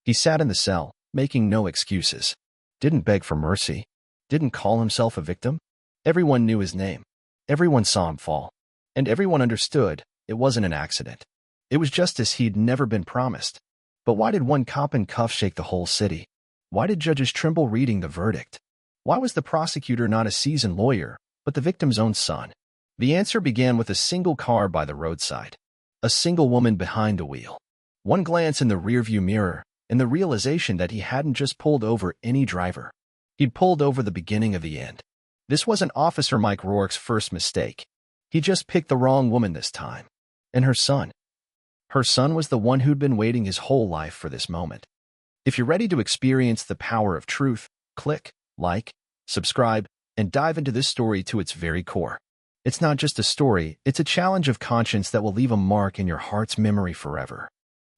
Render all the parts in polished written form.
He sat in the cell, making no excuses. Didn't beg for mercy. Didn't call himself a victim. Everyone knew his name. Everyone saw him fall. And everyone understood it wasn't an accident. It was justice he'd never been promised. But why did one cop in cuffs shake the whole city? Why did judges tremble reading the verdict? Why was the prosecutor not a seasoned lawyer, but the victim's own son? The answer began with a single car by the roadside. A single woman behind the wheel. One glance in the rearview mirror, and the realization that he hadn't just pulled over any driver. He'd pulled over the beginning of the end. This wasn't Officer Mike Rourke's first mistake. He just picked the wrong woman this time. And her son. Her son was the one who'd been waiting his whole life for this moment. If you're ready to experience the power of truth, click, like, subscribe, and dive into this story to its very core. It's not just a story, it's a challenge of conscience that will leave a mark in your heart's memory forever.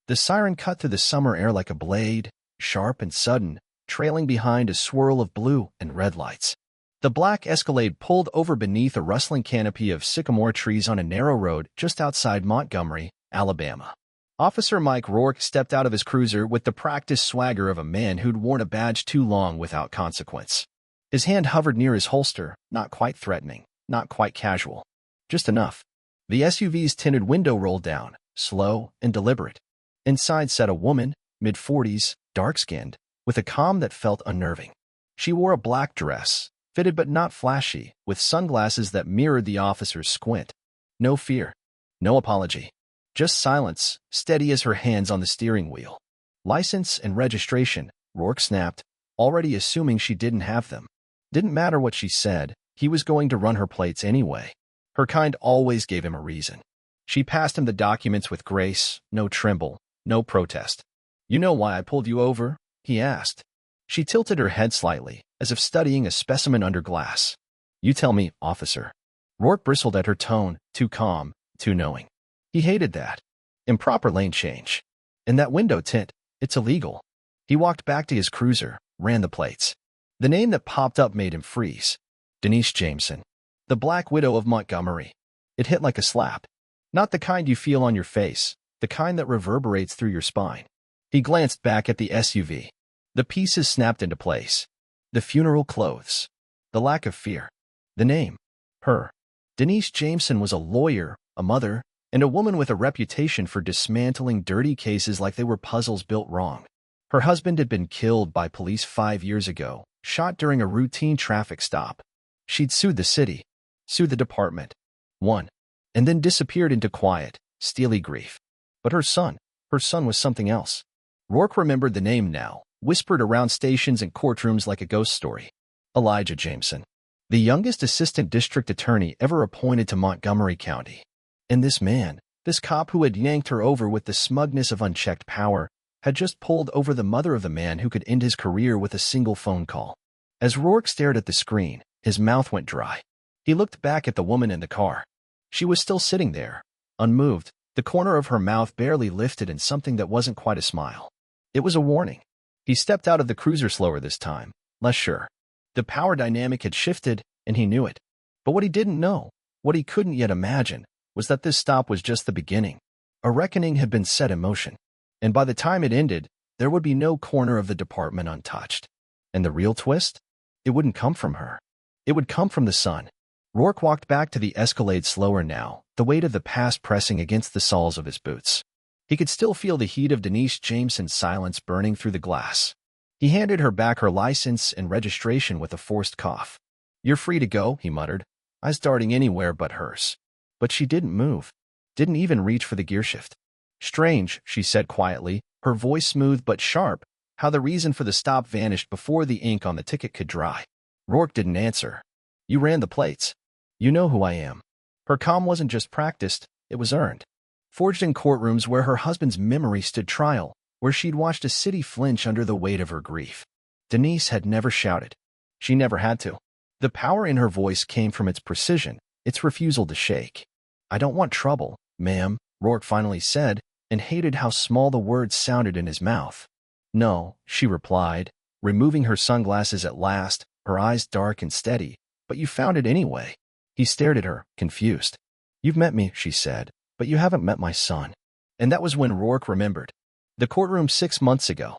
The siren cut through the summer air like a blade, sharp and sudden, trailing behind a swirl of blue and red lights. The black Escalade pulled over beneath a rustling canopy of sycamore trees on a narrow road just outside Montgomery, Alabama. Officer Mike Rourke stepped out of his cruiser with the practiced swagger of a man who'd worn a badge too long without consequence. His hand hovered near his holster, not quite threatening, not quite casual. Just enough. The SUV's tinted window rolled down, slow and deliberate. Inside sat a woman, mid-40s, dark-skinned, with a calm that felt unnerving. She wore a black dress, fitted but not flashy, with sunglasses that mirrored the officer's squint. No fear. No apology. Just silence, steady as her hands on the steering wheel. License and registration, Rourke snapped, already assuming she didn't have them. Didn't matter what she said, he was going to run her plates anyway. Her kind always gave him a reason. She passed him the documents with grace, no tremble, no protest. "You know why I pulled you over?" he asked. She tilted her head slightly, as if studying a specimen under glass. "You tell me, officer." Rourke bristled at her tone, too calm, too knowing. He hated that. Improper lane change. And that window tint, it's illegal. He walked back to his cruiser, ran the plates. The name that popped up made him freeze. Denise Jameson. The Black Widow of Montgomery. It hit like a slap. Not the kind you feel on your face, the kind that reverberates through your spine. He glanced back at the SUV. The pieces snapped into place. The funeral clothes. The lack of fear. The name. Her. Denise Jameson was a lawyer, a mother, and a woman with a reputation for dismantling dirty cases like they were puzzles built wrong. Her husband had been killed by police 5 years ago, shot during a routine traffic stop. She'd sued the city, sued the department, won, and then disappeared into quiet, steely grief. But her son was something else. Rourke remembered the name now, whispered around stations and courtrooms like a ghost story. Elijah Jameson, the youngest assistant district attorney ever appointed to Montgomery County. And this man, this cop who had yanked her over with the smugness of unchecked power, had just pulled over the mother of the man who could end his career with a single phone call. As Rourke stared at the screen, his mouth went dry. He looked back at the woman in the car. She was still sitting there, unmoved, the corner of her mouth barely lifted in something that wasn't quite a smile. It was a warning. He stepped out of the cruiser slower this time, less sure. The power dynamic had shifted, and he knew it. But what he didn't know, what he couldn't yet imagine, was that this stop was just the beginning. A reckoning had been set in motion. And by the time it ended, there would be no corner of the department untouched. And the real twist? It wouldn't come from her. It would come from the son. Rourke walked back to the Escalade slower now, the weight of the past pressing against the soles of his boots. He could still feel the heat of Denise Jameson's silence burning through the glass. He handed her back her license and registration with a forced cough. "You're free to go," he muttered. "I was darting anywhere but hers." But she didn't move. Didn't even reach for the gearshift. "Strange," she said quietly, her voice smooth but sharp, how the reason for the stop vanished before the ink on the ticket could dry. Rourke didn't answer. "You ran the plates. You know who I am." Her calm wasn't just practiced, it was earned. Forged in courtrooms where her husband's memory stood trial, where she'd watched a city flinch under the weight of her grief. Denise had never shouted. She never had to. The power in her voice came from its precision, its refusal to shake. "I don't want trouble, ma'am," Rourke finally said, and hated how small the words sounded in his mouth. "No," she replied, removing her sunglasses at last, her eyes dark and steady. "But you found it anyway." He stared at her, confused. "You've met me," she said, "but you haven't met my son." And that was when Rourke remembered. The courtroom 6 months ago.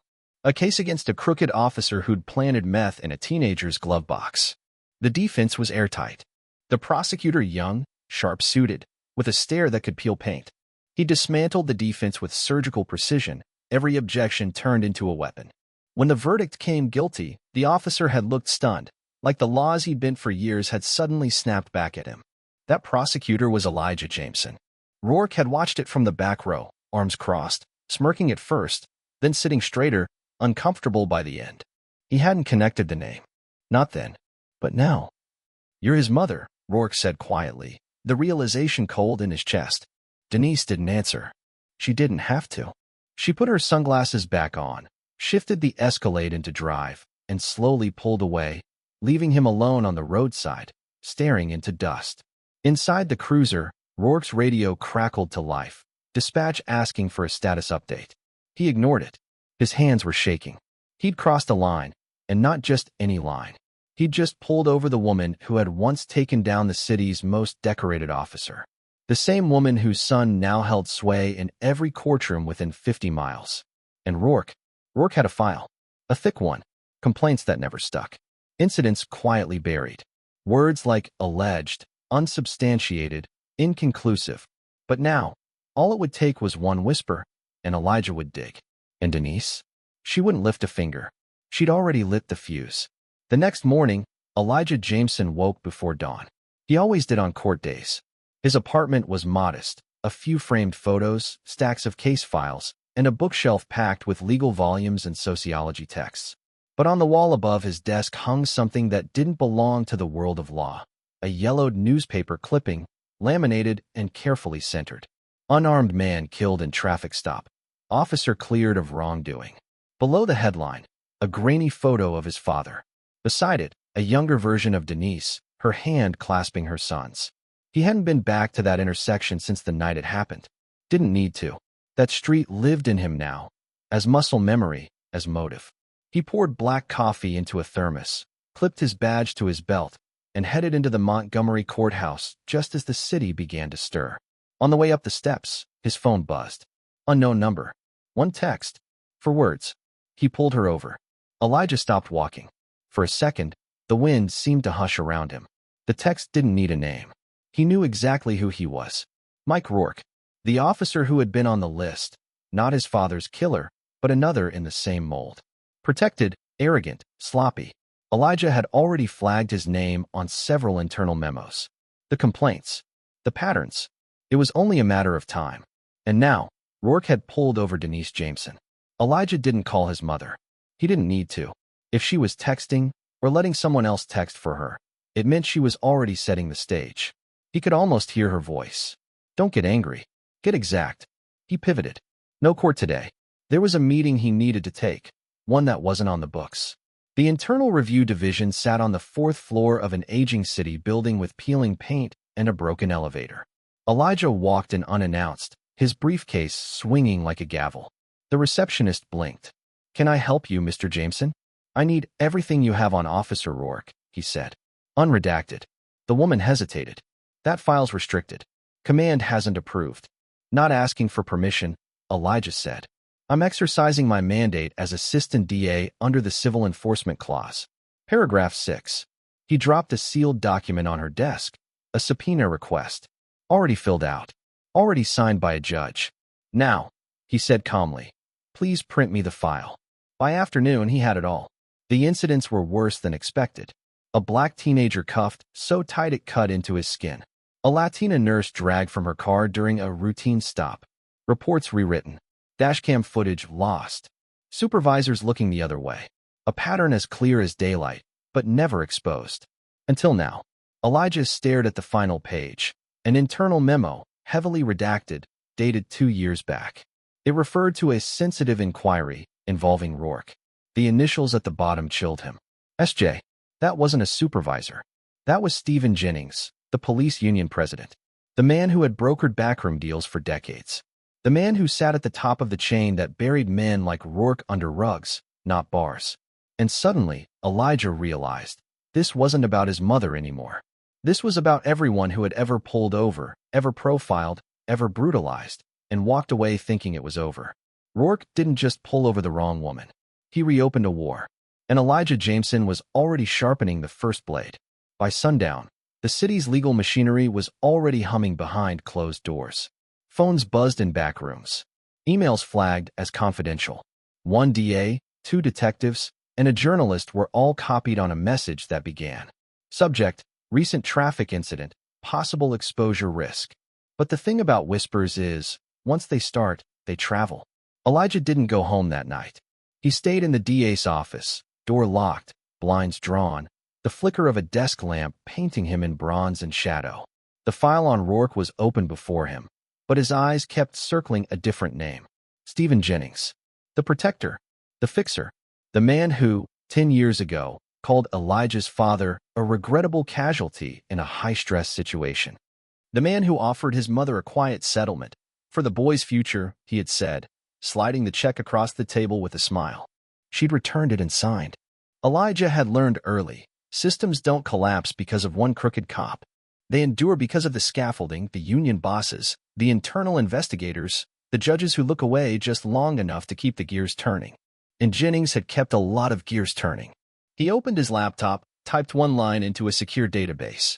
A case against a crooked officer who'd planted meth in a teenager's glove box. The defense was airtight. The prosecutor young, sharp-suited, with a stare that could peel paint. He dismantled the defense with surgical precision, every objection turned into a weapon. When the verdict came guilty, the officer had looked stunned, like the laws he'd bent for years had suddenly snapped back at him. That prosecutor was Elijah Jameson. Rourke had watched it from the back row, arms crossed, smirking at first, then sitting straighter, uncomfortable by the end. He hadn't connected the name. Not then. But now. "You're his mother," Rourke said quietly, the realization cold in his chest. Denise didn't answer. She didn't have to. She put her sunglasses back on, shifted the Escalade into drive, and slowly pulled away, leaving him alone on the roadside, staring into dust. Inside the cruiser, Rourke's radio crackled to life, dispatch asking for a status update. He ignored it. His hands were shaking. He'd crossed a line, and not just any line. He'd just pulled over the woman who had once taken down the city's most decorated officer. The same woman whose son now held sway in every courtroom within 50 miles. And Rourke had a file. A thick one. Complaints that never stuck. Incidents quietly buried. Words like alleged, unsubstantiated, inconclusive. But now, all it would take was one whisper, and Elijah would dig. And Denise? She wouldn't lift a finger. She'd already lit the fuse. The next morning, Elijah Jameson woke before dawn. He always did on court days. His apartment was modest, a few framed photos, stacks of case files, and a bookshelf packed with legal volumes and sociology texts. But on the wall above his desk hung something that didn't belong to the world of law. A yellowed newspaper clipping, laminated and carefully centered. Unarmed man killed in traffic stop. Officer cleared of wrongdoing. Below the headline, a grainy photo of his father. Beside it, a younger version of Denise, her hand clasping her son's. He hadn't been back to that intersection since the night it happened. Didn't need to. That street lived in him now, as muscle memory, as motive. He poured black coffee into a thermos, clipped his badge to his belt, and headed into the Montgomery courthouse just as the city began to stir. On the way up the steps, his phone buzzed. Unknown number. One text. For words. He pulled her over. Elijah stopped walking. For a second, the wind seemed to hush around him. The text didn't need a name. He knew exactly who he was. Mike Rourke, the officer who had been on the list, not his father's killer, but another in the same mold. Protected, arrogant, sloppy. Elijah had already flagged his name on several internal memos. The complaints. The patterns. It was only a matter of time. And now, Rourke had pulled over Denise Jameson. Elijah didn't call his mother. He didn't need to. If she was texting, or letting someone else text for her, it meant she was already setting the stage. He could almost hear her voice. Don't get angry. Get exact. He pivoted. No court today. There was a meeting he needed to take, one that wasn't on the books. The Internal Review Division sat on the 4th floor of an aging city building with peeling paint and a broken elevator. Elijah walked in unannounced, his briefcase swinging like a gavel. The receptionist blinked. "Can I help you, Mr. Jameson?" "I need everything you have on Officer Rourke," he said. Unredacted. The woman hesitated. "That file's restricted. Command hasn't approved." Not asking for permission, Elijah said. "I'm exercising my mandate as Assistant DA under the Civil Enforcement Clause. Paragraph 6. He dropped a sealed document on her desk, a subpoena request. Already filled out. Already signed by a judge. "Now," he said calmly, "please print me the file." By afternoon, he had it all. The incidents were worse than expected. A black teenager cuffed so tight it cut into his skin. A Latina nurse dragged from her car during a routine stop. Reports rewritten. Dashcam footage lost. Supervisors looking the other way. A pattern as clear as daylight, but never exposed. Until now. Elijah stared at the final page. An internal memo, heavily redacted, dated 2 years back. It referred to a sensitive inquiry involving Rourke. The initials at the bottom chilled him. SJ. That wasn't a supervisor. That was Stephen Jennings, the police union president. The man who had brokered backroom deals for decades. The man who sat at the top of the chain that buried men like Rourke under rugs, not bars. And suddenly, Elijah realized, this wasn't about his mother anymore. This was about everyone who had ever pulled over, ever profiled, ever brutalized, and walked away thinking it was over. Rourke didn't just pull over the wrong woman. He reopened a war, and Elijah Jameson was already sharpening the first blade. By sundown, the city's legal machinery was already humming behind closed doors. Phones buzzed in back rooms. Emails flagged as confidential. One DA, two detectives, and a journalist were all copied on a message that began. Subject: recent traffic incident, possible exposure risk. But the thing about whispers is, once they start, they travel. Elijah didn't go home that night. He stayed in the DA's office, door locked, blinds drawn, the flicker of a desk lamp painting him in bronze and shadow. The file on Rourke was open before him, but his eyes kept circling a different name. Stephen Jennings. The protector. The fixer. The man who, 10 years ago, called Elijah's father a regrettable casualty in a high-stress situation. The man who offered his mother a quiet settlement. For the boy's future, he had said, sliding the check across the table with a smile. She'd returned it and signed. Elijah had learned early, systems don't collapse because of one crooked cop. They endure because of the scaffolding, the union bosses, the internal investigators, the judges who look away just long enough to keep the gears turning. And Jennings had kept a lot of gears turning. He opened his laptop, typed one line into a secure database.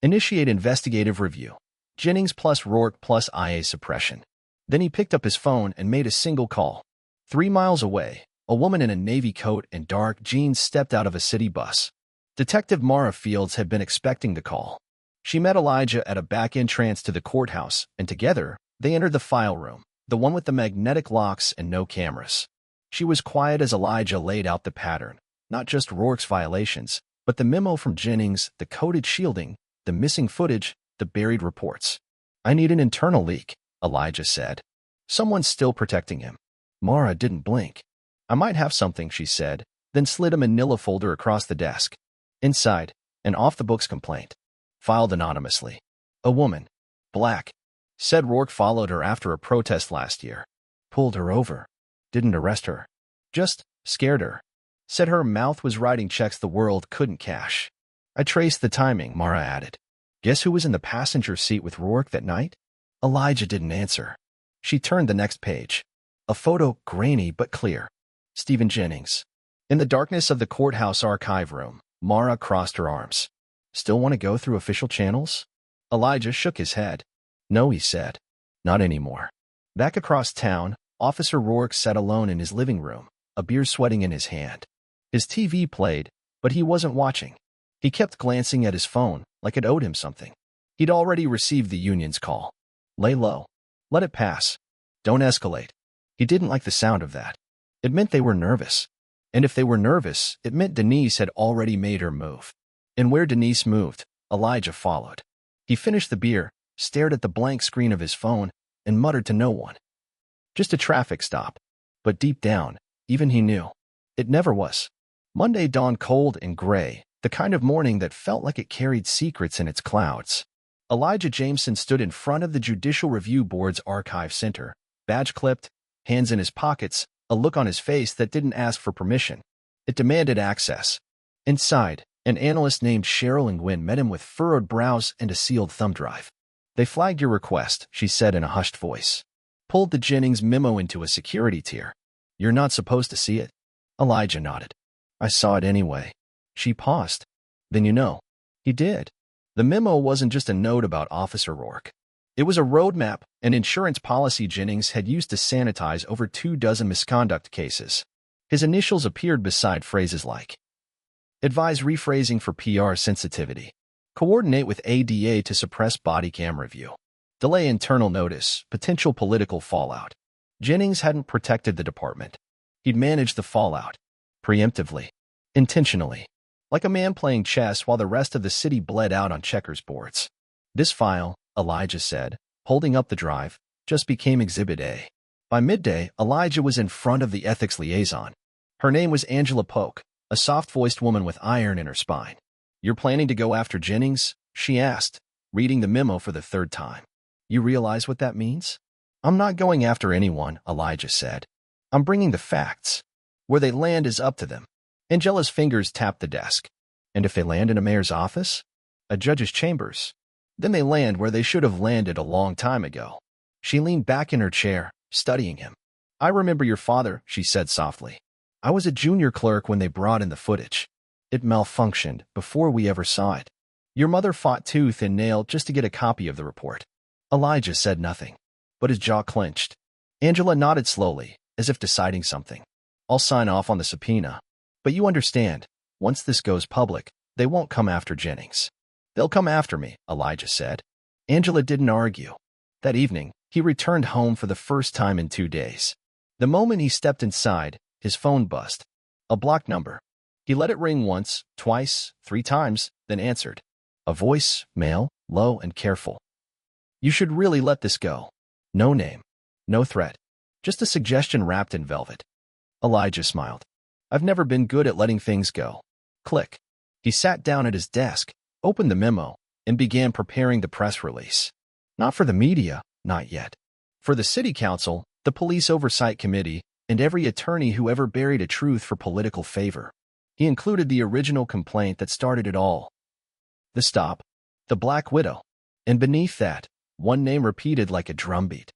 Initiate investigative review. Jennings plus Rourke plus IA suppression. Then he picked up his phone and made a single call. 3 miles away, a woman in a navy coat and dark jeans stepped out of a city bus. Detective Mara Fields had been expecting the call. She met Elijah at a back entrance to the courthouse, and together, they entered the file room, the one with the magnetic locks and no cameras. She was quiet as Elijah laid out the pattern, not just Rourke's violations, but the memo from Jennings, the coded shielding, the missing footage, the buried reports. I need an internal leak, Elijah said. Someone's still protecting him. Mara didn't blink. I might have something, she said, then slid a manila folder across the desk. Inside, an off-the-books complaint. Filed anonymously. A woman. Black. Said Rourke followed her after a protest last year. Pulled her over. Didn't arrest her. Just scared her. Said her mouth was writing checks the world couldn't cash. I traced the timing, Mara added. Guess who was in the passenger seat with Rourke that night? Elijah didn't answer. She turned the next page. A photo, grainy but clear. Stephen Jennings. In the darkness of the courthouse archive room, Mara crossed her arms. Still want to go through official channels? Elijah shook his head. No, he said. Not anymore. Back across town, Officer Rourke sat alone in his living room, a beer sweating in his hand. His TV played, but he wasn't watching. He kept glancing at his phone, like it owed him something. He'd already received the union's call. Lay low. Let it pass. Don't escalate. He didn't like the sound of that. It meant they were nervous. And if they were nervous, it meant Denise had already made her move. And where Denise moved, Elijah followed. He finished the beer, stared at the blank screen of his phone, and muttered to no one. Just a traffic stop. But deep down, even he knew, it never was. Monday dawned cold and gray, the kind of morning that felt like it carried secrets in its clouds. Elijah Jameson stood in front of the Judicial Review Board's archive center, badge clipped, hands in his pockets, a look on his face that didn't ask for permission. It demanded access. Inside, an analyst named Cheryl Nguyen met him with furrowed brows and a sealed thumb drive. They flagged your request, she said in a hushed voice. Pulled the Jennings memo into a security tier. You're not supposed to see it. Elijah nodded. I saw it anyway. She paused. Then you know. He did. The memo wasn't just a note about Officer Rourke. It was a roadmap, an insurance policy Jennings had used to sanitize over 24 misconduct cases. His initials appeared beside phrases like, advise rephrasing for PR sensitivity. Coordinate with ADA to suppress body cam review. Delay internal notice, potential political fallout. Jennings hadn't protected the department. He'd managed the fallout. Preemptively. Intentionally. Like a man playing chess while the rest of the city bled out on checkers boards. This file, Elijah said, holding up the drive, just became Exhibit A. By midday, Elijah was in front of the ethics liaison. Her name was Angela Polk, a soft-voiced woman with iron in her spine. You're planning to go after Jennings? She asked, reading the memo for the third time. You realize what that means? I'm not going after anyone, Elijah said. I'm bringing the facts. Where they land is up to them. Angela's fingers tapped the desk. And if they land in a mayor's office? A judge's chambers? Then they land where they should have landed a long time ago. She leaned back in her chair, studying him. I remember your father, she said softly. I was a junior clerk when they brought in the footage. It malfunctioned before we ever saw it. Your mother fought tooth and nail just to get a copy of the report. Elijah said nothing, but his jaw clenched. Angela nodded slowly, as if deciding something. I'll sign off on the subpoena. But you understand, once this goes public, they won't come after Jennings. They'll come after me, Elijah said. Angela didn't argue. That evening, he returned home for the first time in 2 days. The moment he stepped inside, his phone buzzed. A blocked number. He let it ring once, twice, 3 times, then answered. A voice, male, low and careful. You should really let this go. No name. No threat. Just a suggestion wrapped in velvet. Elijah smiled. I've never been good at letting things go. Click. He sat down at his desk, opened the memo, and began preparing the press release. Not for the media, not yet. For the city council, the police oversight committee, and every attorney who ever buried a truth for political favor. He included the original complaint that started it all. The stop. The Black Widow. And beneath that, one name repeated like a drumbeat.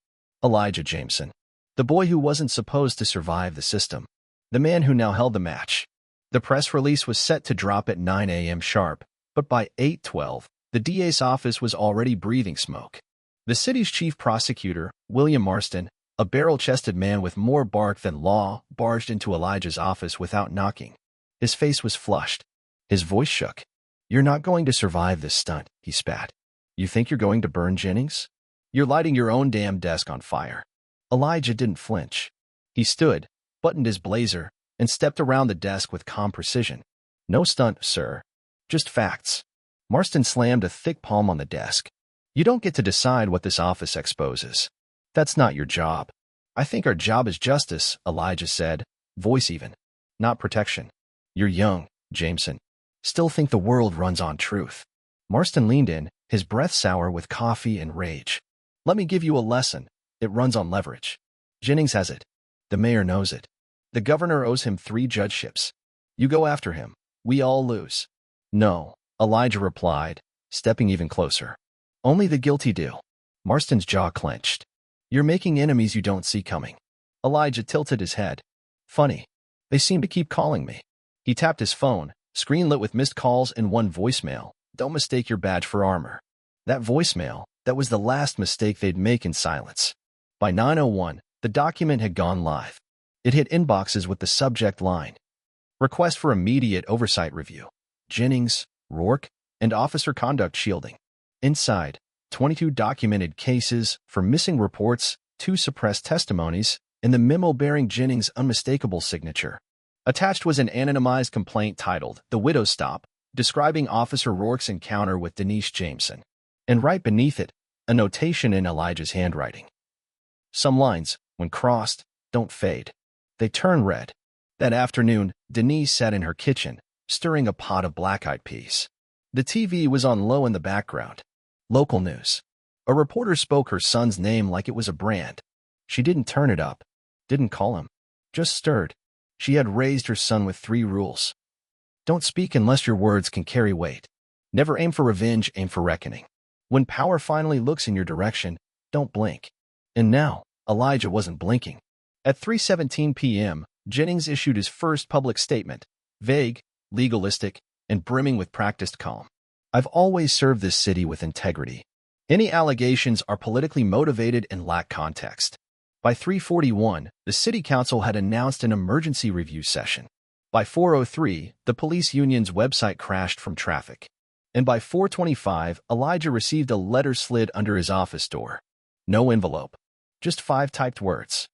Elijah Jameson. The boy who wasn't supposed to survive the system. The man who now held the match. The press release was set to drop at 9 a.m. sharp, but by 8:12, the DA's office was already breathing smoke. The city's chief prosecutor, William Marston, a barrel-chested man with more bark than law, barged into Elijah's office without knocking. His face was flushed. His voice shook. You're not going to survive this stunt, he spat. You think you're going to burn Jennings? You're lighting your own damn desk on fire. Elijah didn't flinch. He stood, buttoned his blazer, and stepped around the desk with calm precision. No stunt, sir. Just facts. Marston slammed a thick palm on the desk. You don't get to decide what this office exposes. That's not your job. I think our job is justice, Elijah said, voice even. Not protection. You're young, Jameson. Still think the world runs on truth. Marston leaned in, his breath sour with coffee and rage. Let me give you a lesson. It runs on leverage. Jennings has it. The mayor knows it. The governor owes him 3 judgeships. You go after him. We all lose. No, Elijah replied, stepping even closer. Only the guilty do. Marston's jaw clenched. You're making enemies you don't see coming. Elijah tilted his head. Funny. They seem to keep calling me. He tapped his phone, screen lit with missed calls and one voicemail. Don't mistake your badge for armor. That voicemail, that was the last mistake they'd make in silence. By 9:01, the document had gone live. It hit inboxes with the subject line. Request for immediate oversight review. Jennings, Rourke, and officer conduct shielding. Inside, 22 documented cases for missing reports, 2 suppressed testimonies, and the memo bearing Jennings' unmistakable signature. Attached was an anonymized complaint titled The Widow's Stop, describing Officer Rourke's encounter with Denise Jameson. And right beneath it, a notation in Elijah's handwriting. Some lines, when crossed, don't fade. They turn red. That afternoon, Denise sat in her kitchen, stirring a pot of black-eyed peas. The TV was on low in the background. Local news. A reporter spoke her son's name like it was a brand. She didn't turn it up, didn't call him, just stirred. She had raised her son with 3 rules. Don't speak unless your words can carry weight. Never aim for revenge, aim for reckoning. When power finally looks in your direction, don't blink. And now, Elijah wasn't blinking. At 3:17 p.m., Jennings issued his first public statement, vague, legalistic, and brimming with practiced calm. I've always served this city with integrity. Any allegations are politically motivated and lack context. By 3:41, the city council had announced an emergency review session. By 4:03, the police union's website crashed from traffic. And by 4:25, Elijah received a letter slid under his office door. No envelope. Just 5 typed words.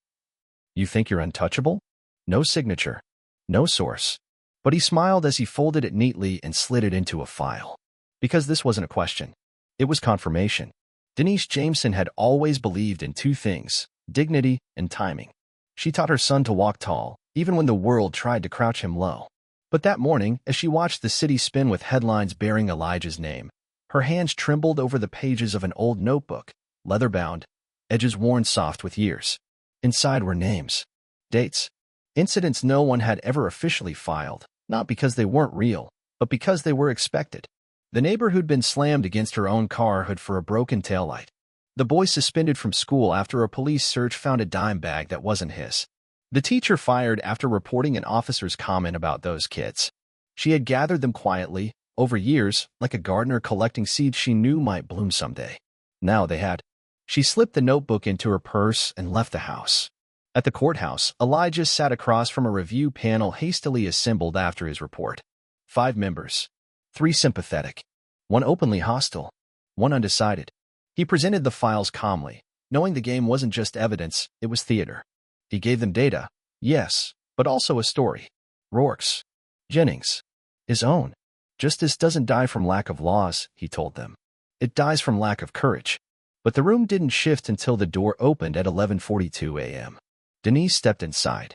You think you're untouchable? No signature. No source. But he smiled as he folded it neatly and slid it into a file. Because this wasn't a question. It was confirmation. Denise Jameson had always believed in 2 things, dignity and timing. She taught her son to walk tall, even when the world tried to crouch him low. But that morning, as she watched the city spin with headlines bearing Elijah's name, her hands trembled over the pages of an old notebook, leather-bound, edges worn soft with years. Inside were names, dates, incidents no one had ever officially filed, not because they weren't real, but because they were expected. The neighbor who'd been slammed against her own car hood for a broken taillight. The boy suspended from school after a police search found a dime bag that wasn't his. The teacher fired after reporting an officer's comment about those kids. She had gathered them quietly, over years, like a gardener collecting seeds she knew might bloom someday. Now they had. She slipped the notebook into her purse and left the house. At the courthouse, Elijah sat across from a review panel hastily assembled after his report. 5 members. 3 sympathetic. 1 openly hostile. 1 undecided. He presented the files calmly, knowing the game wasn't just evidence, it was theater. He gave them data, yes, but also a story. Rourke's. Jennings. His own. Justice doesn't die from lack of laws, he told them. It dies from lack of courage. But the room didn't shift until the door opened at 11:42 a.m. Denise stepped inside.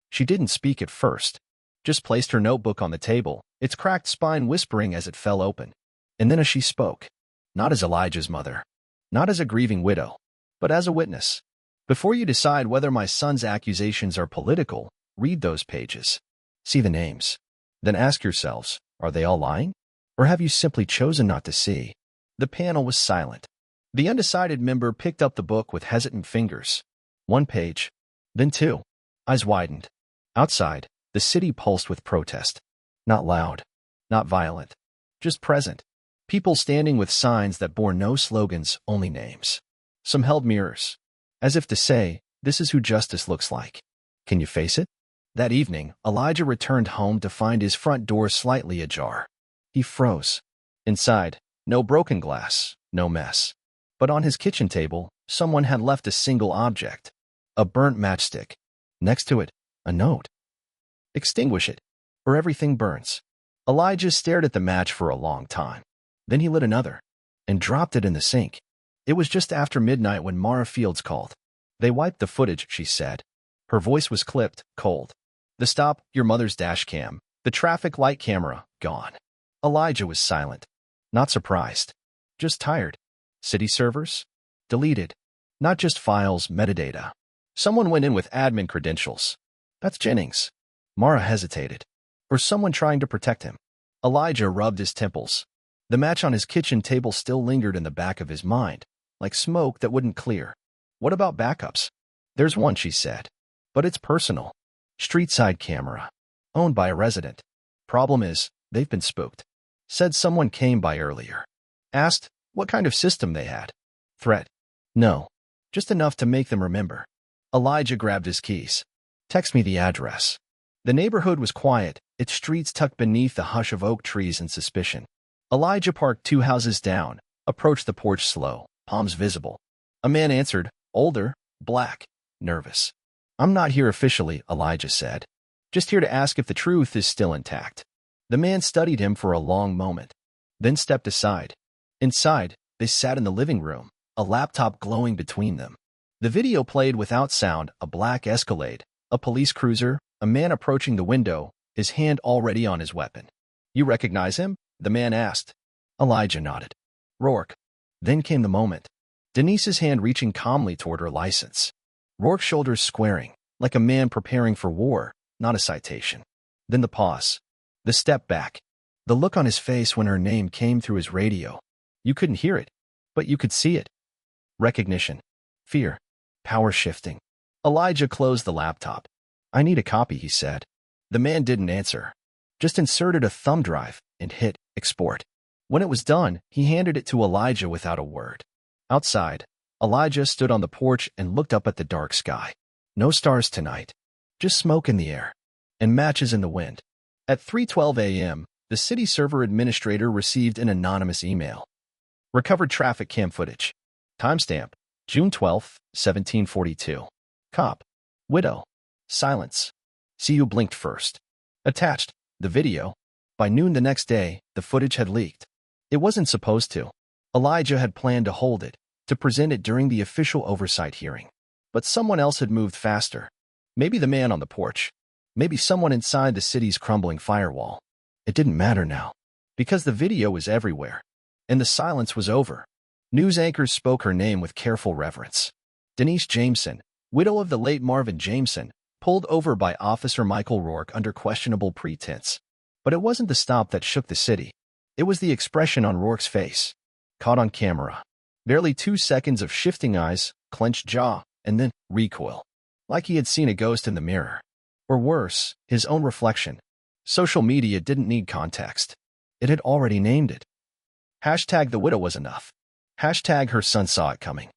She didn't speak at first, just placed her notebook on the table, its cracked spine whispering as it fell open. And then as she spoke, not as Elijah's mother, not as a grieving widow, but as a witness. Before you decide whether my son's accusations are political, read those pages. See the names. Then ask yourselves, are they all lying? Or have you simply chosen not to see? The panel was silent. The undecided member picked up the book with hesitant fingers. 1 page, then 2. Eyes widened. Outside, the city pulsed with protest. Not loud, not violent, just present. People standing with signs that bore no slogans, only names. Some held mirrors, as if to say, this is who justice looks like. Can you face it? That evening, Elijah returned home to find his front door slightly ajar. He froze. Inside, no broken glass, no mess. But on his kitchen table, someone had left a single object. A burnt matchstick. Next to it, a note. Extinguish it, or everything burns. Elijah stared at the match for a long time. Then he lit another, and dropped it in the sink. It was just after midnight when Mara Fields called. They wiped the footage, she said. Her voice was clipped, cold. The stop, your mother's dash cam, the traffic light camera, gone. Elijah was silent. Not surprised. Just tired. City servers? Deleted. Not just files, metadata. Someone went in with admin credentials. That's Jennings. Mara hesitated. Or someone trying to protect him. Elijah rubbed his temples. The match on his kitchen table still lingered in the back of his mind, like smoke that wouldn't clear. What about backups? There's one, she said. But it's personal. Street-side camera. Owned by a resident. Problem is, they've been spooked. Said someone came by earlier. Asked what kind of system they had. Threat. No. Just enough to make them remember. Elijah grabbed his keys. Text me the address. The neighborhood was quiet, its streets tucked beneath the hush of oak trees and suspicion. Elijah parked 2 houses down, approached the porch slow, palms visible. A man answered, older, black, nervous. I'm not here officially, Elijah said. Just here to ask if the truth is still intact. The man studied him for a long moment, then stepped aside. Inside, they sat in the living room, a laptop glowing between them. The video played without sound, a black Escalade, a police cruiser, a man approaching the window, his hand already on his weapon. You recognize him? The man asked. Elijah nodded. Rourke. Then came the moment. Denise's hand reaching calmly toward her license. Rourke's shoulders squaring, like a man preparing for war, not a citation. Then the pause. The step back. The look on his face when her name came through his radio. You couldn't hear it, but you could see it. Recognition. Fear. Power shifting. Elijah closed the laptop. I need a copy, he said. The man didn't answer. Just inserted a thumb drive and hit export. When it was done, he handed it to Elijah without a word. Outside, Elijah stood on the porch and looked up at the dark sky. No stars tonight. Just smoke in the air. And matches in the wind. At 3:12 a.m., the city server administrator received an anonymous email. Recovered traffic cam footage. Timestamp, June 12, 1742. Cop. Widow. Silence. See who blinked first. Attached, the video. By noon the next day, the footage had leaked. It wasn't supposed to. Elijah had planned to hold it, to present it during the official oversight hearing. But someone else had moved faster. Maybe the man on the porch. Maybe someone inside the city's crumbling firewall. It didn't matter now, because the video was everywhere. And the silence was over. News anchors spoke her name with careful reverence. Denise Jameson, widow of the late Marvin Jameson, pulled over by Officer Michael Rourke under questionable pretense. But it wasn't the stop that shook the city. It was the expression on Rourke's face. Caught on camera. Barely 2 seconds of shifting eyes, clenched jaw, and then recoil. like he had seen a ghost in the mirror. Or worse, his own reflection. Social media didn't need context. It had already named it. Hashtag the widow was enough. Hashtag her son saw it coming.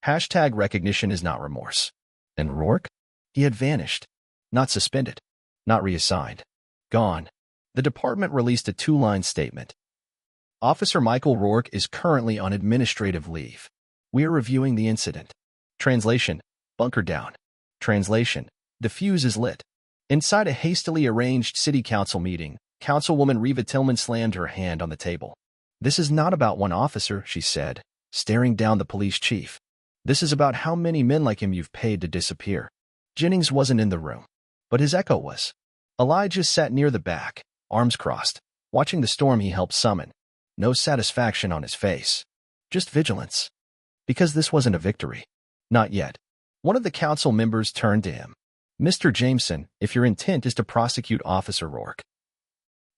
Hashtag recognition is not remorse. And Rourke? He had vanished. Not suspended. Not reassigned. Gone. The department released a 2-line statement. Officer Michael Rourke is currently on administrative leave. We are reviewing the incident. Translation: bunker down. Translation: the fuse is lit. Inside a hastily arranged city council meeting, Councilwoman Reva Tillman slammed her hand on the table. This is not about one officer, she said, staring down the police chief. This is about how many men like him you've paid to disappear. Jennings wasn't in the room, but his echo was. Elijah sat near the back, arms crossed, watching the storm he helped summon. No satisfaction on his face. Just vigilance. Because this wasn't a victory. Not yet. One of the council members turned to him. Mr. Jameson, if your intent is to prosecute Officer Rourke.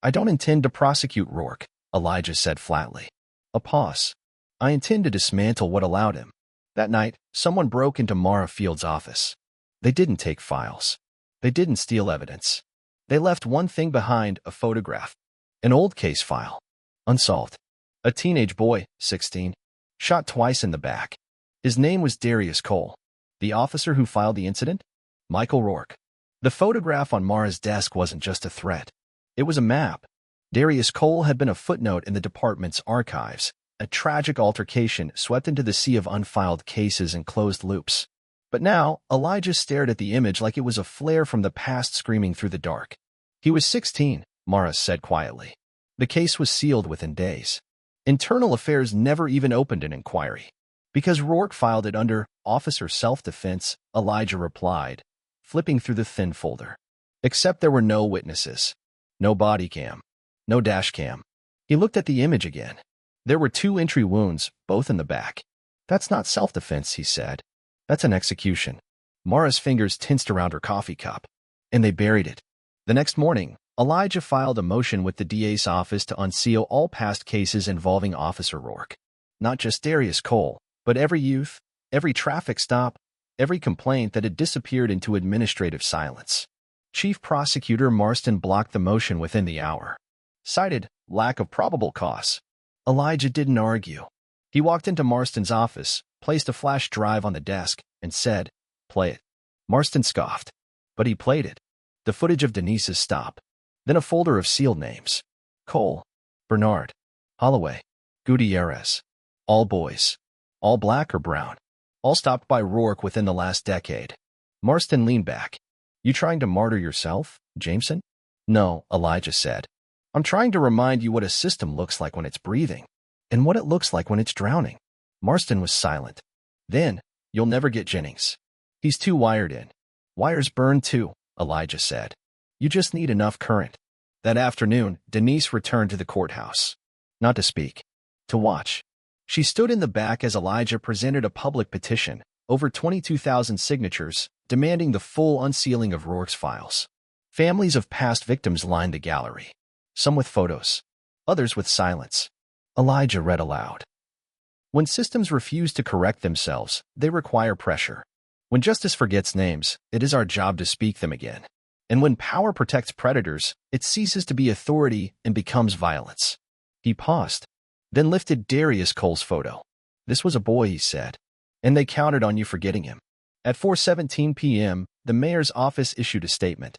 I don't intend to prosecute Rourke, Elijah said flatly. A pause. I intend to dismantle what allowed him. That night, someone broke into Mara Field's office. They didn't take files. They didn't steal evidence. They left one thing behind, a photograph. An old case file. Unsolved. A teenage boy, 16, shot twice in the back. His name was Darius Cole. The officer who filed the incident? Michael Rourke. The photograph on Mara's desk wasn't just a threat. It was a map. Darius Cole had been a footnote in the department's archives, a tragic altercation swept into the sea of unfiled cases and closed loops. But now, Elijah stared at the image like it was a flare from the past screaming through the dark. He was 16, Mara said quietly. The case was sealed within days. Internal Affairs never even opened an inquiry. Because Rourke filed it under Officer Self-Defense, Elijah replied, flipping through the thin folder. Except there were no witnesses. No body cam. No dash cam. He looked at the image again. There were 2 entry wounds, both in the back. That's not self-defense, he said. That's an execution. Mara's fingers tensed around her coffee cup. And they buried it. The next morning, Elijah filed a motion with the DA's office to unseal all past cases involving Officer Rourke. Not just Darius Cole, but every youth, every traffic stop, every complaint that had disappeared into administrative silence. Chief Prosecutor Marston blocked the motion within the hour. Cited lack of probable cause. Elijah didn't argue. He walked into Marston's office, placed a flash drive on the desk, and said, "Play it." Marston scoffed. But he played it. The footage of Denise's stop. Then a folder of sealed names. Cole, Bernard, Holloway, Gutierrez. All boys. All black or brown. All stopped by Rourke within the last decade. Marston leaned back. You trying to martyr yourself, Jameson? No, Elijah said. I'm trying to remind you what a system looks like when it's breathing, and what it looks like when it's drowning. Marston was silent. Then, you'll never get Jennings. He's too wired in. Wires burn too, Elijah said. You just need enough current. That afternoon, Denise returned to the courthouse. Not to speak. To watch. She stood in the back as Elijah presented a public petition, over 22,000 signatures, demanding the full unsealing of Rourke's files. Families of past victims lined the gallery. Some with photos. Others with silence. Elijah read aloud. When systems refuse to correct themselves, they require pressure. When justice forgets names, it is our job to speak them again. And when power protects predators, it ceases to be authority and becomes violence. He paused, then lifted Darius Cole's photo. This was a boy, he said. And they counted on you for getting him. At 4:17 p.m., the mayor's office issued a statement.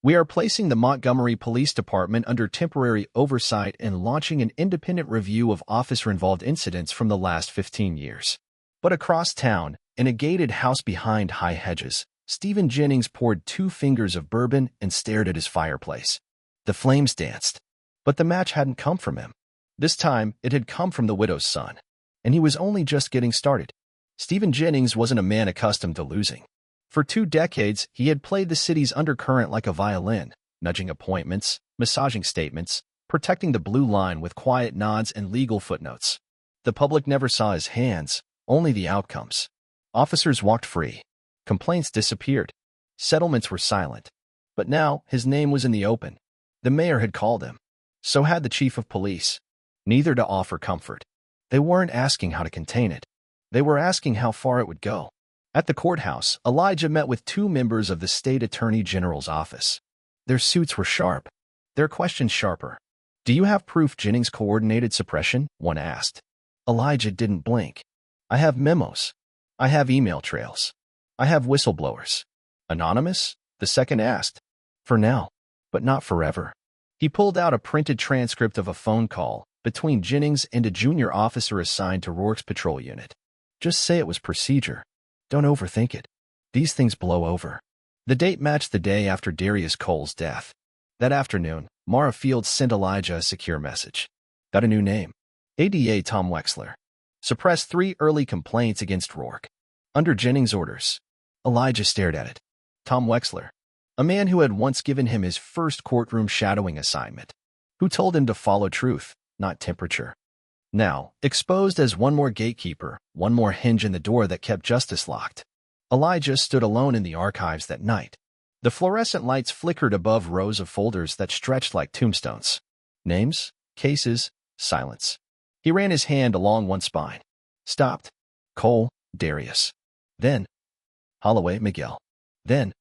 We are placing the Montgomery Police Department under temporary oversight and launching an independent review of officer-involved incidents from the last 15 years. But across town, in a gated house behind high hedges, Stephen Jennings poured 2 fingers of bourbon and stared at his fireplace. The flames danced. But the match hadn't come from him. This time, it had come from the widow's son. And he was only just getting started. Stephen Jennings wasn't a man accustomed to losing. For 2 decades, he had played the city's undercurrent like a violin, nudging appointments, massaging statements, protecting the blue line with quiet nods and legal footnotes. The public never saw his hands, only the outcomes. Officers walked free. Complaints disappeared. Settlements were silent. But now, his name was in the open. The mayor had called him. So had the chief of police. Neither to offer comfort. They weren't asking how to contain it. They were asking how far it would go. At the courthouse, Elijah met with two members of the state attorney general's office. Their suits were sharp, their questions sharper. "Do you have proof Jennings coordinated suppression?" one asked. Elijah didn't blink. "I have memos. I have email trails. I have whistleblowers." "Anonymous?" the second asked. "For now, but not forever." He pulled out a printed transcript of a phone call between Jennings and a junior officer assigned to Rourke's patrol unit. "Just say it was procedure. Don't overthink it. These things blow over." The date matched the day after Darius Cole's death. That afternoon, Mara Fields sent Elijah a secure message. "Got a new name. ADA Tom Wexler. Suppressed 3 early complaints against Rourke. Under Jennings' orders." Elijah stared at it. Tom Wexler, a man who had once given him his first courtroom shadowing assignment, who told him to follow truth, not temperature. Now, exposed as one more gatekeeper, one more hinge in the door that kept justice locked. Elijah stood alone in the archives that night. The fluorescent lights flickered above rows of folders that stretched like tombstones. Names, cases, silence. He ran his hand along one spine. Stopped. Cole, Darius. Then Holloway, Miguel. Then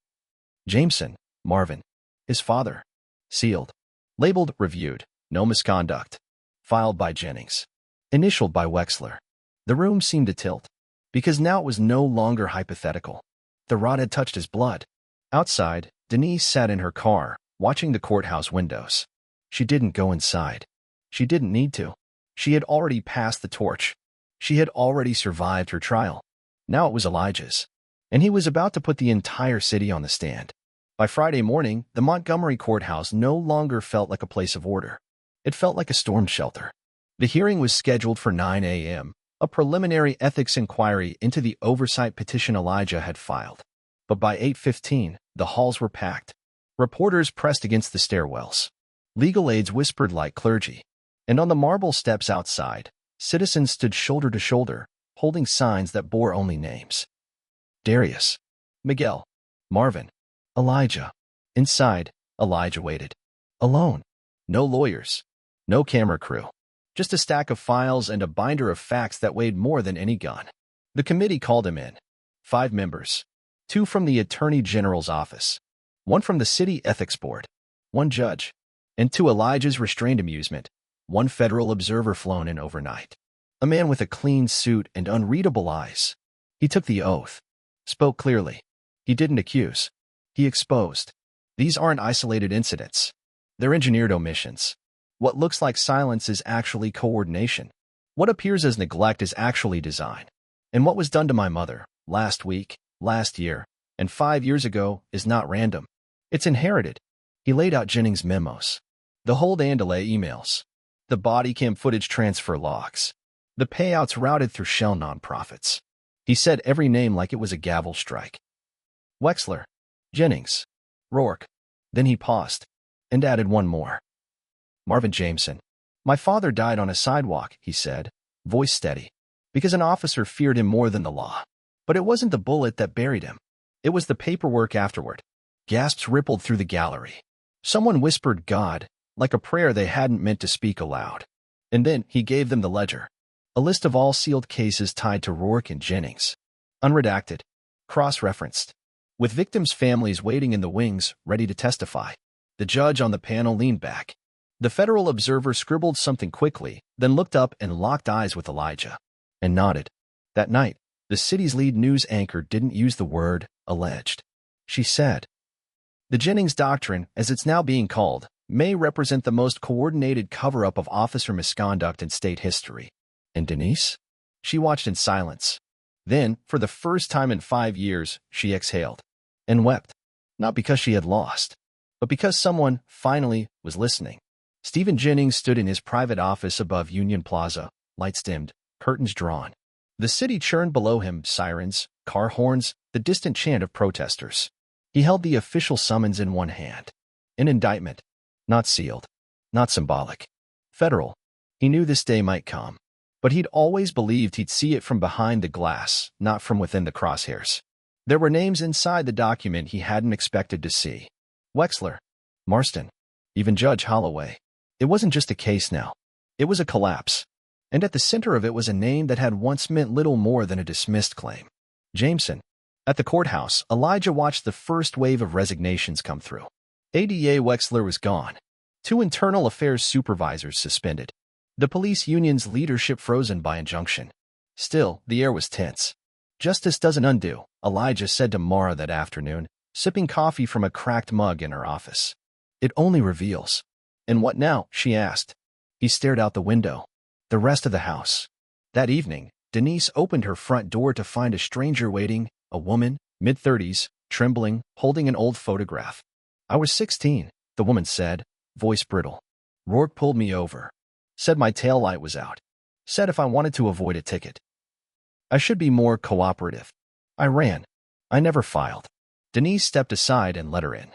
Jameson, Marvin. His father. Sealed. Labeled, reviewed. No misconduct. Filed by Jennings. Initialed by Wexler. The room seemed to tilt, because now it was no longer hypothetical. The rod had touched his blood. Outside, Denise sat in her car, watching the courthouse windows. She didn't go inside. She didn't need to. She had already passed the torch. She had already survived her trial. Now it was Elijah's, and he was about to put the entire city on the stand. By Friday morning, the Montgomery courthouse no longer felt like a place of order. It felt like a storm shelter. The hearing was scheduled for 9 a.m., a preliminary ethics inquiry into the oversight petition Elijah had filed. But by 8:15, the halls were packed. Reporters pressed against the stairwells. Legal aides whispered like clergy. And on the marble steps outside, citizens stood shoulder to shoulder, holding signs that bore only names. Darius, Miguel, Marvin, Elijah. Inside, Elijah waited. Alone. No lawyers. No camera crew. Just a stack of files and a binder of facts that weighed more than any gun. The committee called him in. 5 members. 2 from the Attorney General's office. 1 from the City Ethics Board. 1 judge. And to Elijah's restrained amusement, 1 federal observer flown in overnight. A man with a clean suit and unreadable eyes. He took the oath. Spoke clearly. He didn't accuse. He exposed. These aren't isolated incidents. They're engineered omissions. What looks like silence is actually coordination. What appears as neglect is actually design. And what was done to my mother, last week, last year, and 5 years ago, is not random. It's inherited. He laid out Jennings' memos. The hold and delay emails. The body cam footage transfer logs. The payouts routed through shell nonprofits. He said every name like it was a gavel strike. Wexler. Jennings. Rourke. Then he paused, and added 1 more. Marvin Jameson. "My father died on a sidewalk," he said, voice steady, "because an officer feared him more than the law. But it wasn't the bullet that buried him. It was the paperwork afterward." Gasps rippled through the gallery. Someone whispered God, like a prayer they hadn't meant to speak aloud. And then he gave them the ledger. A list of all sealed cases tied to Rourke and Jennings. Unredacted. Cross-referenced. With victims' families waiting in the wings, ready to testify. The judge on the panel leaned back. The federal observer scribbled something quickly, then looked up and locked eyes with Elijah. And nodded. That night, the city's lead news anchor didn't use the word alleged. She said, "The Jennings Doctrine, as it's now being called, may represent the most coordinated cover-up of officer misconduct in state history." And Denise? She watched in silence. Then, for the first time in 5 years, she exhaled. And wept. Not because she had lost, but because someone, finally, was listening. Stephen Jennings stood in his private office above Union Plaza, lights dimmed, curtains drawn. The city churned below him, sirens, car horns, the distant chant of protesters. He held the official summons in one hand. An indictment. Not sealed. Not symbolic. Federal. He knew this day might come. But he'd always believed he'd see it from behind the glass, not from within the crosshairs. There were names inside the document he hadn't expected to see. Wexler. Marston. Even Judge Holloway. It wasn't just a case now. It was a collapse. And at the center of it was a name that had once meant little more than a dismissed claim. Jameson. At the courthouse, Elijah watched the first wave of resignations come through. ADA Wexler was gone. 2 internal affairs supervisors suspended. The police union's leadership frozen by injunction. Still, the air was tense. Justice doesn't undo, Elijah said to Mara that afternoon, sipping coffee from a cracked mug in her office. It only reveals. And what now? She asked. He stared out the window. The rest of the house. That evening, Denise opened her front door to find a stranger waiting, a woman, mid-30s, trembling, holding an old photograph. I was 16, the woman said, voice brittle. Rourke pulled me over. Said my taillight was out. Said if I wanted to avoid a ticket. I should be more cooperative. I ran. I never filed. Denise stepped aside and let her in.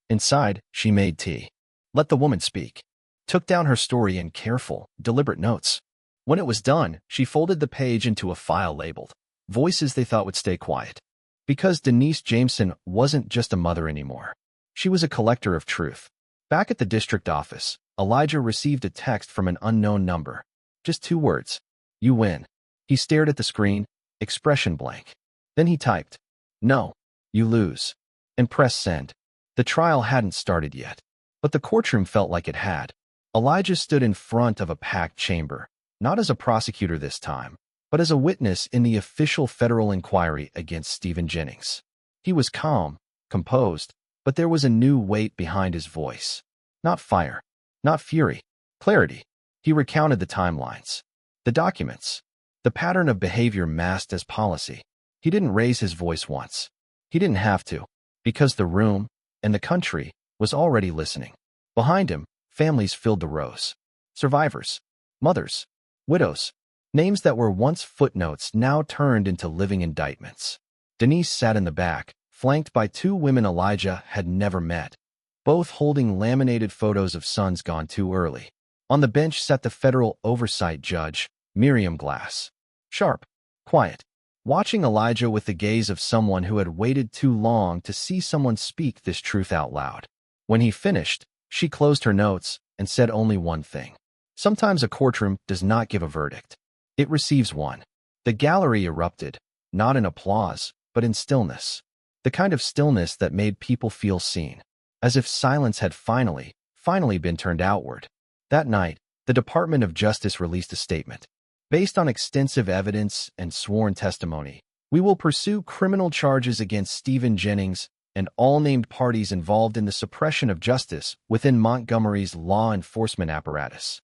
Inside, she made tea. Let the woman speak. Took down her story in careful, deliberate notes. When it was done, she folded the page into a file labeled Voices They Thought Would Stay Quiet. Because Denise Jameson wasn't just a mother anymore. She was a collector of truth. Back at the district office, Elijah received a text from an unknown number. Just 2 words. You win. He stared at the screen, expression blank. Then he typed, No, you lose, and pressed send. The trial hadn't started yet, but the courtroom felt like it had. Elijah stood in front of a packed chamber, not as a prosecutor this time, but as a witness in the official federal inquiry against Stephen Jennings. He was calm, composed, but there was a new weight behind his voice. Not fire, not fury, clarity. He recounted the timelines, the documents, the pattern of behavior masked as policy. He didn't raise his voice once. He didn't have to, because the room, and the country, was already listening. Behind him, families filled the rows. Survivors, mothers, widows, names that were once footnotes now turned into living indictments. Denise sat in the back, flanked by 2 women Elijah had never met, both holding laminated photos of sons gone too early. On the bench sat the federal oversight judge, Miriam Glass. Sharp, quiet, watching Elijah with the gaze of someone who had waited too long to see someone speak this truth out loud. When he finished, she closed her notes and said only one thing. Sometimes a courtroom does not give a verdict. It receives one. The gallery erupted, not in applause, but in stillness. The kind of stillness that made people feel seen, as if silence had finally been turned outward. That night, the Department of Justice released a statement. Based on extensive evidence and sworn testimony, we will pursue criminal charges against Stephen Jennings and all named parties involved in the suppression of justice within Montgomery's law enforcement apparatus.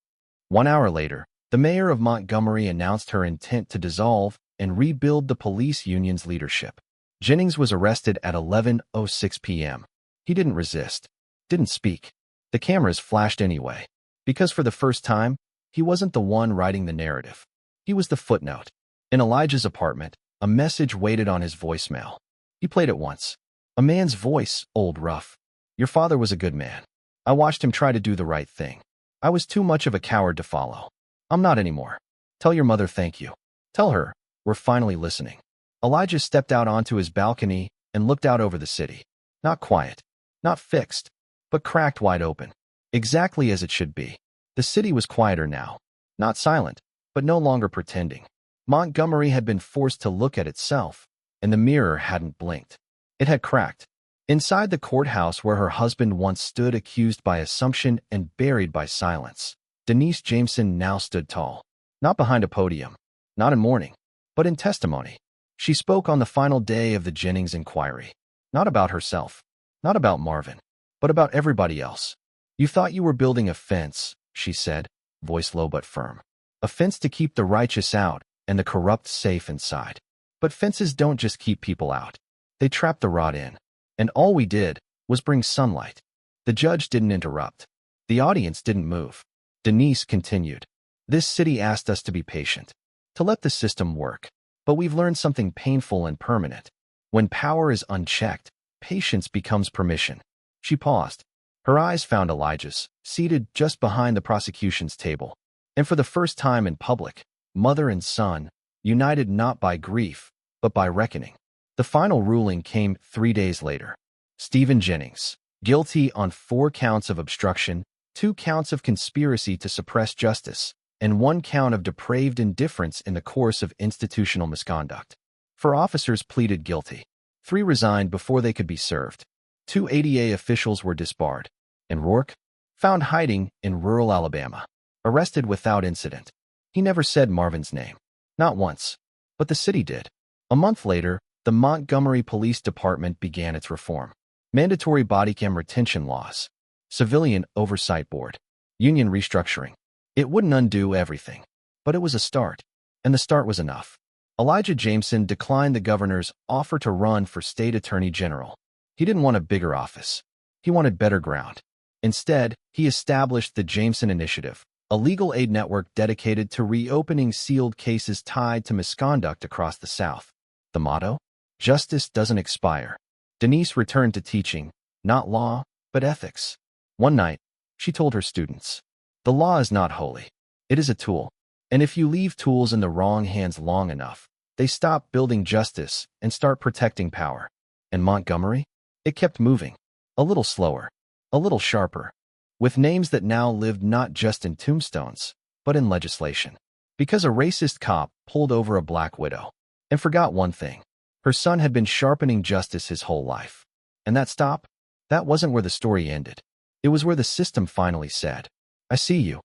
1 hour later, the mayor of Montgomery announced her intent to dissolve and rebuild the police union's leadership. Jennings was arrested at 11:06 p.m. He didn't resist, didn't speak. The cameras flashed anyway, because for the first time, he wasn't the one writing the narrative. He was the footnote. In Elijah's apartment, a message waited on his voicemail. He played it once. A man's voice, old rough. Your father was a good man. I watched him try to do the right thing. I was too much of a coward to follow. I'm not anymore. Tell your mother thank you. Tell her, we're finally listening. Elijah stepped out onto his balcony and looked out over the city. Not quiet, not fixed, but cracked wide open. Exactly as it should be. The city was quieter now. Not silent, but no longer pretending. Montgomery had been forced to look at itself, and the mirror hadn't blinked. It had cracked. Inside the courthouse where her husband once stood accused by assumption and buried by silence, Denise Jameson now stood tall. Not behind a podium, not in mourning, but in testimony. She spoke on the final day of the Jennings inquiry. Not about herself, not about Marvin, but about everybody else. You thought you were building a fence, she said, voice low but firm. A fence to keep the righteous out and the corrupt safe inside. But fences don't just keep people out. They trap the rot in. And all we did was bring sunlight. The judge didn't interrupt. The audience didn't move. Denise continued. This city asked us to be patient, to let the system work. But we've learned something painful and permanent. When power is unchecked, patience becomes permission. She paused. Her eyes found Elijah's, seated just behind the prosecution's table. And for the first time in public, mother and son, united not by grief, but by reckoning. The final ruling came 3 days later. Stephen Jennings, guilty on 4 counts of obstruction, 2 counts of conspiracy to suppress justice, and 1 count of depraved indifference in the course of institutional misconduct. 4 officers pleaded guilty. 3 resigned before they could be served. 2 ADA officials were disbarred. And Rourke, found hiding in rural Alabama, arrested without incident. He never said Marvin's name. Not once. But the city did. A month later, the Montgomery Police Department began its reform. Mandatory bodycam retention laws. Civilian Oversight Board. Union restructuring. It wouldn't undo everything. But it was a start. And the start was enough. Elijah Jameson declined the governor's offer to run for state attorney general. He didn't want a bigger office. He wanted better ground. Instead, he established the Jameson Initiative, a legal aid network dedicated to reopening sealed cases tied to misconduct across the South. The motto? Justice doesn't expire. Denise returned to teaching, not law, but ethics. One night, she told her students, "The law is not holy. It is a tool. And if you leave tools in the wrong hands long enough, they stop building justice and start protecting power." And Montgomery? It kept moving. A little slower. A little sharper. With names that now lived not just in tombstones, but in legislation. Because a racist cop pulled over a black widow and forgot one thing. Her son had been sharpening justice his whole life. And that stop? That wasn't where the story ended. It was where the system finally said, "I see you."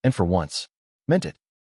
And for once, meant it.